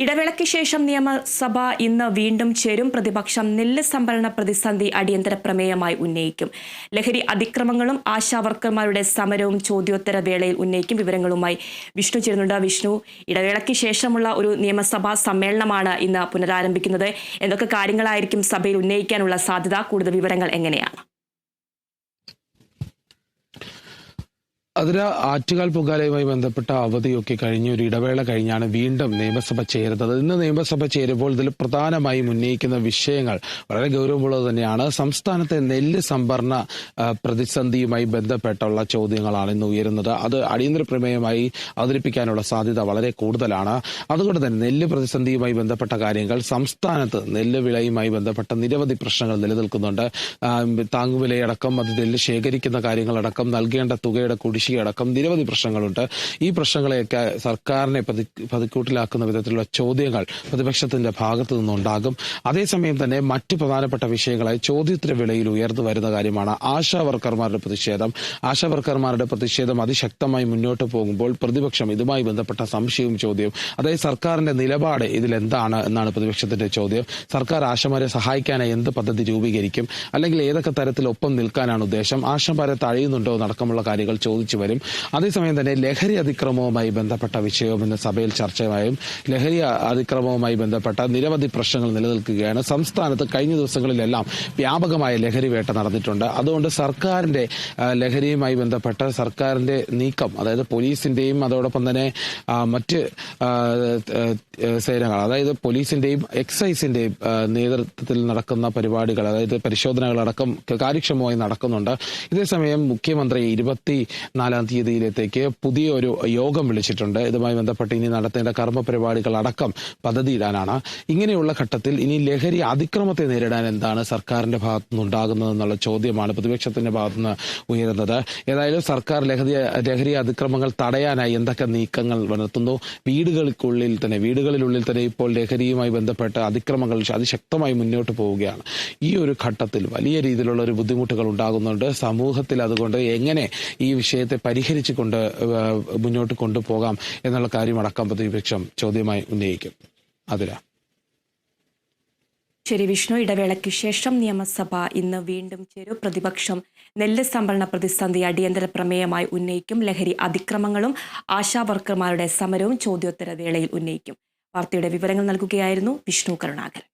ഇടവേളയ്ക്ക് ശേഷം നിയമസഭ ഇന്ന് വീണ്ടും ചേരും. പ്രതിപക്ഷം നെല്ല് സംഭരണ പ്രതിസന്ധി അടിയന്തര പ്രമേയമായി ഉന്നയിക്കും. ലഹരി അതിക്രമങ്ങളും ആശാവർക്കർമാരുടെ സമരവും ചോദ്യോത്തര വേളയിൽ ഉന്നയിക്കും. വിവരങ്ങളുമായി വിഷ്ണു ചേരുന്നുണ്ട്. വിഷ്ണു, ഇടവേളയ്ക്ക് ശേഷമുള്ള ഒരു നിയമസഭാ സമ്മേളനമാണ് ഇന്ന് പുനരാരംഭിക്കുന്നത്. എന്തൊക്കെ കാര്യങ്ങളായിരിക്കും സഭയിൽ ഉന്നയിക്കാനുള്ള സാധ്യത? കൂടുതൽ വിവരങ്ങൾ എങ്ങനെയാണ്? അതിന് ആറ്റുകാൽ പൊങ്കാലയുമായി ബന്ധപ്പെട്ട അവധിയൊക്കെ കഴിഞ്ഞ ഒരു ഇടവേള കഴിഞ്ഞാണ് വീണ്ടും നിയമസഭ ചേരുന്നത്. ഇന്ന് നിയമസഭ ചേരുമ്പോൾ ഇതിൽ പ്രധാനമായും ഉന്നയിക്കുന്ന വിഷയങ്ങൾ വളരെ ഗൗരവമുള്ളത് തന്നെയാണ്. സംസ്ഥാനത്തെ നെല്ല് സംഭരണ പ്രതിസന്ധിയുമായി ബന്ധപ്പെട്ടുള്ള ചോദ്യങ്ങളാണ് ഇന്ന് ഉയരുന്നത്. അത് അടിയന്തര പ്രമേയമായി അവതരിപ്പിക്കാനുള്ള സാധ്യത വളരെ കൂടുതലാണ്. അതുകൊണ്ട് തന്നെ നെല്ല് പ്രതിസന്ധിയുമായി ബന്ധപ്പെട്ട കാര്യങ്ങൾ, സംസ്ഥാനത്ത് നെല്ല് വിളയുമായി ബന്ധപ്പെട്ട നിരവധി പ്രശ്നങ്ങൾ നിലനിൽക്കുന്നുണ്ട്. താങ്ങുവിലയടക്കം, അത് നെല്ല് ശേഖരിക്കുന്ന കാര്യങ്ങളടക്കം, നൽകേണ്ട തുകയുടെ അടക്കം നിരവധി പ്രശ്നങ്ങളുണ്ട്. ഈ പ്രശ്നങ്ങളെയൊക്കെ സർക്കാരിനെ പതിക്കൂട്ടിലാക്കുന്ന വിധത്തിലുള്ള ചോദ്യങ്ങൾ പ്രതിപക്ഷത്തിന്റെ ഭാഗത്തു നിന്നുണ്ടാകും. അതേസമയം തന്നെ മറ്റ് പ്രധാനപ്പെട്ട വിഷയങ്ങളായി ചോദ്യോത്തര വേളയിൽ ഉയർന്നു വരുന്ന കാര്യമാണ് ആശാവർക്കർമാരുടെ പ്രതിഷേധം. ആശാവർക്കർമാരുടെ പ്രതിഷേധം അതിശക്തമായി മുന്നോട്ട് പോകുമ്പോൾ പ്രതിപക്ഷം ഇതുമായി ബന്ധപ്പെട്ട സംശയവും ചോദ്യവും, അതായത് സർക്കാരിന്റെ നിലപാട് ഇതിലെന്താണ് എന്നാണ് പ്രതിപക്ഷത്തിന്റെ ചോദ്യം. സർക്കാർ ആശമാരെ സഹായിക്കാനായി എന്ത് പദ്ധതി രൂപീകരിക്കും, അല്ലെങ്കിൽ ഏതൊക്കെ തരത്തിൽ ഒപ്പം നിൽക്കാനാണ് ഉദ്ദേശം, ആശമാരെ തഴയുന്നുണ്ടോ എന്നടക്കമുള്ള കാര്യങ്ങൾ ചോദിച്ചു വരും. അതേസമയം തന്നെ ലഹരി അതിക്രമവുമായി ബന്ധപ്പെട്ട വിഷയവും ഇന്ന് സഭയിൽ ചർച്ചയായും. ലഹരി അതിക്രമവുമായി ബന്ധപ്പെട്ട നിരവധി പ്രശ്നങ്ങൾ നിലനിൽക്കുകയാണ്. സംസ്ഥാനത്ത് കഴിഞ്ഞ ദിവസങ്ങളിലെല്ലാം വ്യാപകമായ ലഹരി വേട്ട നടന്നിട്ടുണ്ട്. അതുകൊണ്ട് സർക്കാരിന്റെ ലഹരിയുമായി ബന്ധപ്പെട്ട സർക്കാരിന്റെ നീക്കം, അതായത് പോലീസിന്റെയും അതോടൊപ്പം തന്നെ മറ്റ് സേനകൾ, അതായത് പോലീസിന്റെയും എക്സൈസിന്റെയും നേതൃത്വത്തിൽ നടക്കുന്ന പരിപാടികൾ, അതായത് പരിശോധനകളടക്കം കാര്യക്ഷമമായി നടക്കുന്നുണ്ട്. ഇതേസമയം മുഖ്യമന്ത്രി 24-ാം തീയതിയിലേക്ക് പുതിയ ഒരു യോഗം വിളിച്ചിട്ടുണ്ട്. ഇതുമായി ബന്ധപ്പെട്ട് ഇനി നടത്തേണ്ട കർമ്മ പരിപാടികൾ അടക്കം പദ്ധതിയിടാനാണ്. ഇങ്ങനെയുള്ള ഘട്ടത്തിൽ ഇനി ലഹരി അതിക്രമത്തെ നേരിടാൻ എന്താണ് സർക്കാരിന്റെ ഭാഗത്തുനിന്നുണ്ടാകുന്നതെന്നുള്ള ചോദ്യമാണ് പ്രതിപക്ഷത്തിന്റെ ഭാഗത്തുനിന്ന് ഉയരുന്നത്. ഏതായാലും സർക്കാർ ലഹരി അതിക്രമങ്ങൾ തടയാനായി എന്തൊക്കെ നീക്കങ്ങൾ നടത്തുന്നു? വീടുകളിലുള്ളിൽ തന്നെ ഇപ്പോൾ ലഹരിയുമായി ബന്ധപ്പെട്ട അതിക്രമങ്ങൾ അതിശക്തമായി മുന്നോട്ട് പോവുകയാണ്. ഈ ഒരു ഘട്ടത്തിൽ വലിയ രീതിയിലുള്ള ഒരു ബുദ്ധിമുട്ടുകൾ ഉണ്ടാകുന്നുണ്ട് സമൂഹത്തിൽ. അതുകൊണ്ട് എങ്ങനെ ഈ വിഷയത്തെ പരിഹരിച്ചുകൊണ്ട് മുന്നോട്ട് കൊണ്ടുപോകാം എന്നുള്ള കാര്യമടക്കം പ്രതിപക്ഷം ചോദ്യമായി ഉന്നയിക്കും. ശരി വിഷ്ണു, ഇടവേളയ്ക്ക് ശേഷം നിയമസഭ ഇന്ന് വീണ്ടും ചേരും. പ്രതിപക്ഷം നെല്ല് സംഭരണ പ്രതിസന്ധി അടിയന്തര പ്രമേയമായി ഉന്നയിക്കും. ലഹരി അതിക്രമങ്ങളും ആശാവർക്കർമാരുടെ സമരവും ചോദ്യോത്തര വേളയിൽ ഉന്നയിക്കും. വാർത്തയുടെ വിവരങ്ങൾ നൽകുകയായിരുന്നു വിഷ്ണു കരുണാകരൻ.